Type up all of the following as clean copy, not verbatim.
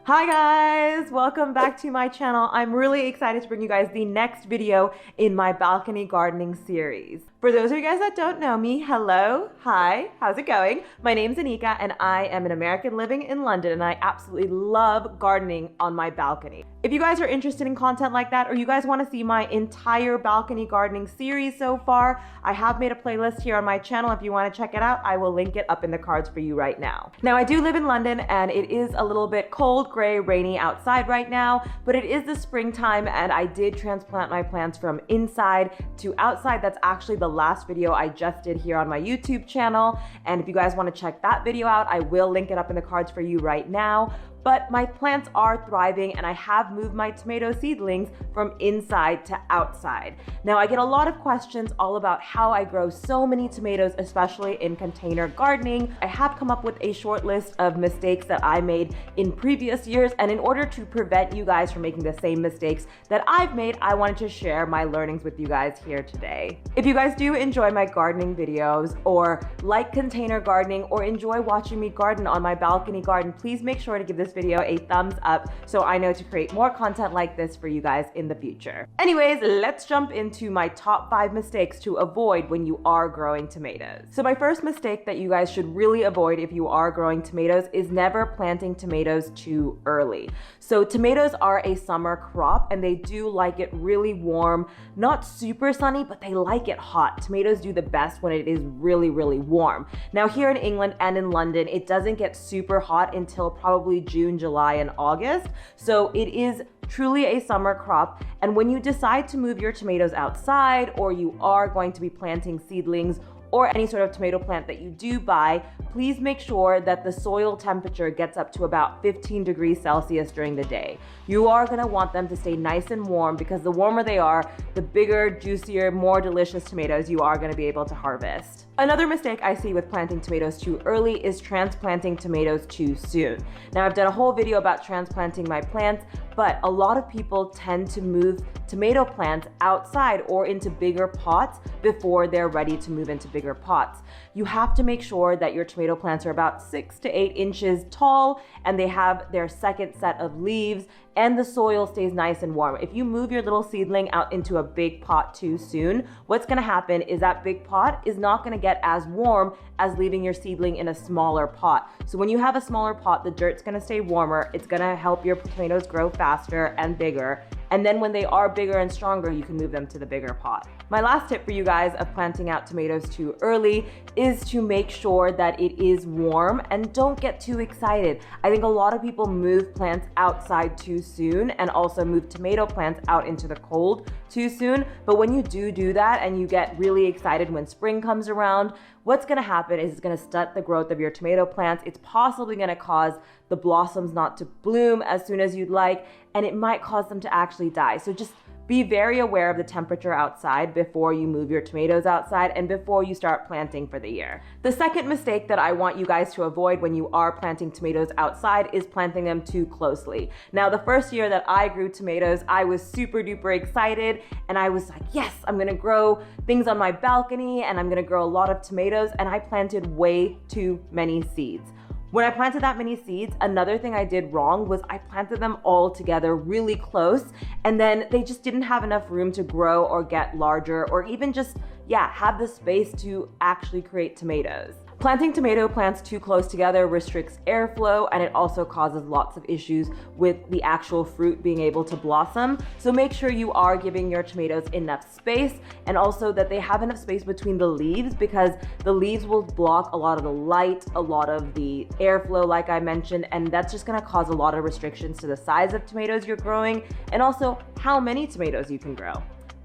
Hi guys, welcome back to my channel. I'm really excited to bring you guys the next video in my balcony gardening series. For those of you guys that don't know me, hello, hi, how's it going? My name's Anika and I am an American living in London and I absolutely love gardening on my balcony. If you guys are interested in content like that or you guys want to see my entire balcony gardening series so far, I have made a playlist here on my channel. If you want to check it out, I will link it up in the cards for you right now. Now I do live in London and it is a little bit cold, gray, rainy outside right now, but it is the springtime and I did transplant my plants from inside to outside. That's actually the last video I just did here on my YouTube channel. And if you guys want to check that video out, I will link it up in the cards for you right now. But my plants are thriving and I have moved my tomato seedlings from inside to outside. Now I get a lot of questions all about how I grow so many tomatoes, especially in container gardening. I have come up with a short list of mistakes that I made in previous years, and in order to prevent you guys from making the same mistakes that I've made, I wanted to share my learnings with you guys here today. If you guys do enjoy my gardening videos or like container gardening or enjoy watching me garden on my balcony garden, please make sure to give this video a thumbs up so I know to create more content like this for you guys in the future. Anyways, let's jump into my top 5 mistakes to avoid when you are growing tomatoes. So my first mistake that you guys should really avoid if you are growing tomatoes is never planting tomatoes too early. So tomatoes are a summer crop and they do like it really warm, not super sunny, but they like it hot. Tomatoes do the best when it is really, really warm. Now here in England and in London, it doesn't get super hot until probably June, July, and August. So it is truly a summer crop. And when you decide to move your tomatoes outside, or you are going to be planting seedlings or any sort of tomato plant that you do buy, please make sure that the soil temperature gets up to about 15 degrees Celsius during the day. You are gonna want them to stay nice and warm because the warmer they are, the bigger, juicier, more delicious tomatoes you are gonna be able to harvest. Another mistake I see with planting tomatoes too early is transplanting tomatoes too soon. Now I've done a whole video about transplanting my plants, but a lot of people tend to move tomato plants outside or into bigger pots before they're ready to move into bigger pots. You have to make sure that your tomato plants are about 6 to 8 inches tall and they have their second set of leaves and the soil stays nice and warm. If you move your little seedling out into a big pot too soon, what's gonna happen is that big pot is not gonna get as warm as leaving your seedling in a smaller pot. So when you have a smaller pot, the dirt's gonna stay warmer, it's gonna help your tomatoes grow faster and bigger. And then when they are bigger and stronger, you can move them to the bigger pot. My last tip for you guys of planting out tomatoes too early is to make sure that it is warm and don't get too excited. I think a lot of people move plants outside too soon and also move tomato plants out into the cold too soon. But when you do that and you get really excited when spring comes around, what's gonna happen is it's gonna stunt the growth of your tomato plants. It's possibly gonna cause the blossoms not to bloom as soon as you'd like, and it might cause them to actually die. So just be very aware of the temperature outside before you move your tomatoes outside and before you start planting for the year. The second mistake that I want you guys to avoid when you are planting tomatoes outside is planting them too closely. Now, the first year that I grew tomatoes, I was super duper excited and I was like, yes, I'm gonna grow things on my balcony and I'm gonna grow a lot of tomatoes, and I planted way too many seeds. When I planted that many seeds, another thing I did wrong was I planted them all together really close, and then they just didn't have enough room to grow or get larger or even just, have the space to actually create tomatoes. Planting tomato plants too close together restricts airflow and it also causes lots of issues with the actual fruit being able to blossom. So make sure you are giving your tomatoes enough space and also that they have enough space between the leaves, because the leaves will block a lot of the light, a lot of the airflow like I mentioned, and that's just gonna cause a lot of restrictions to the size of tomatoes you're growing and also how many tomatoes you can grow.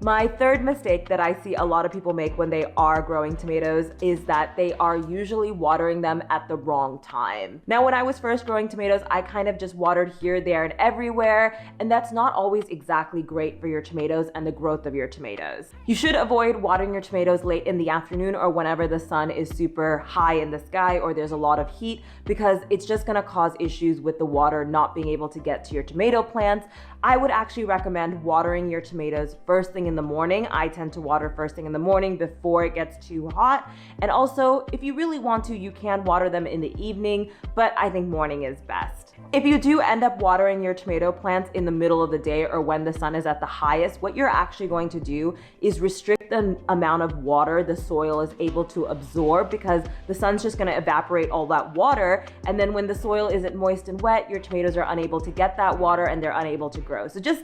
My third mistake that I see a lot of people make when they are growing tomatoes is that they are usually watering them at the wrong time. Now, when I was first growing tomatoes, I kind of just watered here, there, and everywhere, and that's not always exactly great for your tomatoes and the growth of your tomatoes. You should avoid watering your tomatoes late in the afternoon or whenever the sun is super high in the sky or there's a lot of heat, because it's just gonna cause issues with the water not being able to get to your tomato plants. I would actually recommend watering your tomatoes first thing in in the morning. I tend to water first thing in the morning before it gets too hot. And also, if you really want to, you can water them in the evening, but I think morning is best. If you do end up watering your tomato plants in the middle of the day or when the sun is at the highest, what you're actually going to do is restrict the amount of water the soil is able to absorb, because the sun's just going to evaporate all that water, and then when the soil isn't moist and wet, your tomatoes are unable to get that water and they're unable to grow. So just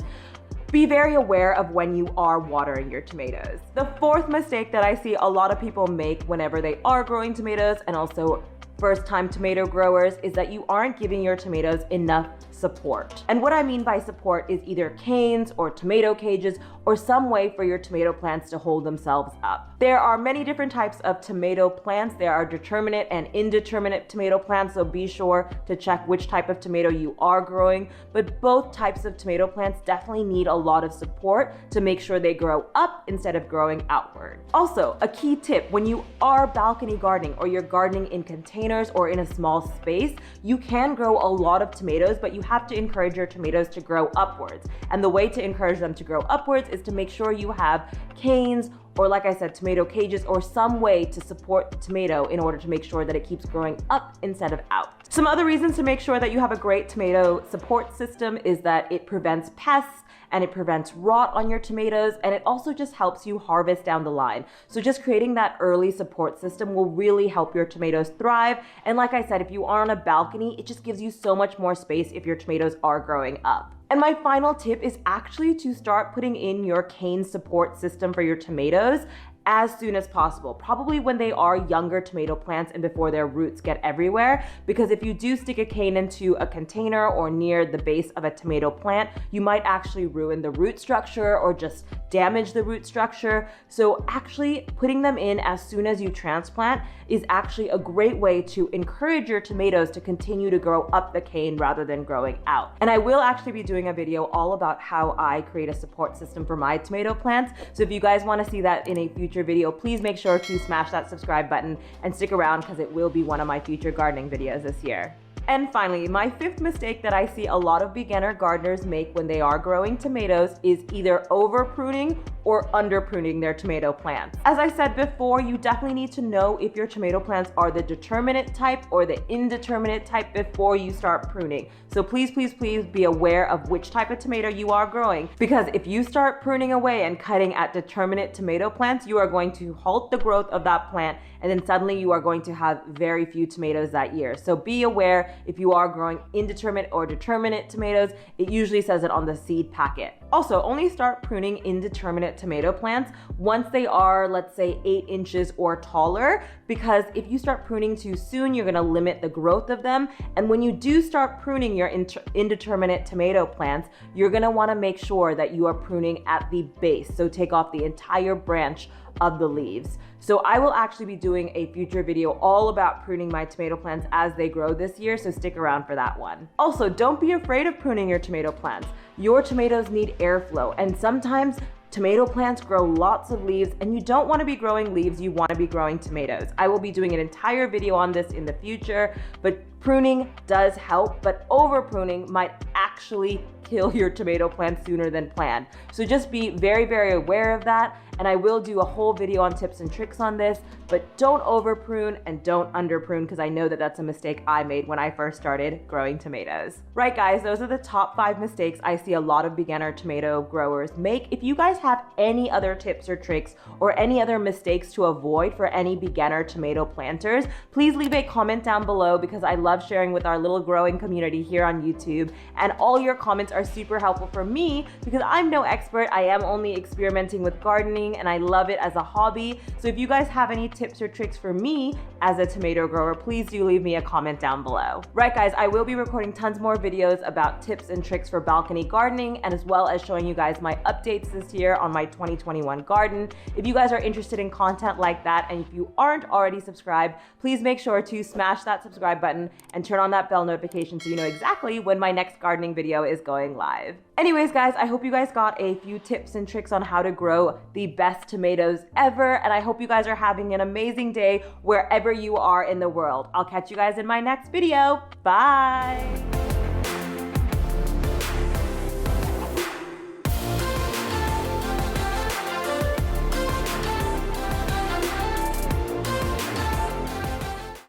be very aware of when you are watering your tomatoes. The fourth mistake that I see a lot of people make whenever they are growing tomatoes, and also first-time tomato growers, is that you aren't giving your tomatoes enough support. And what I mean by support is either canes or tomato cages or some way for your tomato plants to hold themselves up. There are many different types of tomato plants. There are determinate and indeterminate tomato plants, so be sure to check which type of tomato you are growing. But both types of tomato plants definitely need a lot of support to make sure they grow up instead of growing outward. Also, a key tip: when you are balcony gardening or you're gardening in containers or in a small space, you can grow a lot of tomatoes, but you have to encourage your tomatoes to grow upwards. And the way to encourage them to grow upwards is to make sure you have canes, or like I said, tomato cages, or some way to support the tomato in order to make sure that it keeps growing up instead of out. Some other reasons to make sure that you have a great tomato support system is that it prevents pests and it prevents rot on your tomatoes, and it also just helps you harvest down the line. So just creating that early support system will really help your tomatoes thrive. And like I said, if you are on a balcony, it just gives you so much more space if your tomatoes are growing up. And my final tip is actually to start putting in your cane support system for your tomatoes as soon as possible, probably when they are younger tomato plants and before their roots get everywhere, because if you do stick a cane into a container or near the base of a tomato plant, you might actually ruin the root structure or just damage the root structure. So actually putting them in as soon as you transplant is actually a great way to encourage your tomatoes to continue to grow up the cane rather than growing out. And I will actually be doing a video all about how I create a support system for my tomato plants. So if you guys want to see that in a future video, please make sure to smash that subscribe button and stick around, because it will be one of my future gardening videos this year. And finally, my fifth mistake that I see a lot of beginner gardeners make when they are growing tomatoes is either over pruning or under pruning their tomato plants. As I said before, you definitely need to know if your tomato plants are the determinate type or the indeterminate type before you start pruning. So please, please, please be aware of which type of tomato you are growing, because if you start pruning away and cutting at determinate tomato plants, you are going to halt the growth of that plant, and then suddenly you are going to have very few tomatoes that year. So be aware if you are growing indeterminate or determinate tomatoes. It usually says it on the seed packet. Also, only start pruning indeterminate tomato plants once they are, let's say, 8 inches or taller, because if you start pruning too soon, you're gonna limit the growth of them. And when you do start pruning your indeterminate tomato plants, you're gonna wanna make sure that you are pruning at the base. So take off the entire branch of the leaves. So I will actually be doing a future video all about pruning my tomato plants as they grow this year, so stick around for that one. Also, don't be afraid of pruning your tomato plants. Your tomatoes need airflow, and sometimes tomato plants grow lots of leaves, and you don't want to be growing leaves, you want to be growing tomatoes. I will be doing an entire video on this in the future, but pruning does help, but over pruning might actually kill your tomato plant sooner than planned. So just be very, very aware of that. And I will do a whole video on tips and tricks on this, but don't over prune and don't under prune, because I know that that's a mistake I made when I first started growing tomatoes. Right guys, those are the top 5 mistakes I see a lot of beginner tomato growers make. If you guys have any other tips or tricks or any other mistakes to avoid for any beginner tomato planters, please leave a comment down below, because I love sharing with our little growing community here on YouTube. And all your comments are super helpful for me, because I'm no expert. I am only experimenting with gardening, and I love it as a hobby. So if you guys have any tips or tricks for me as a tomato grower, please do leave me a comment down below. Right guys, I will be recording tons more videos about tips and tricks for balcony gardening, and as well as showing you guys my updates this year on my 2021 garden. If you guys are interested in content like that, and if you aren't already subscribed, please make sure to smash that subscribe button and turn on that bell notification so you know exactly when my next gardening video is going live. Anyways guys, I hope you guys got a few tips and tricks on how to grow the best tomatoes ever, and I hope you guys are having an amazing day wherever you are in the world. I'll catch you guys in my next video. Bye!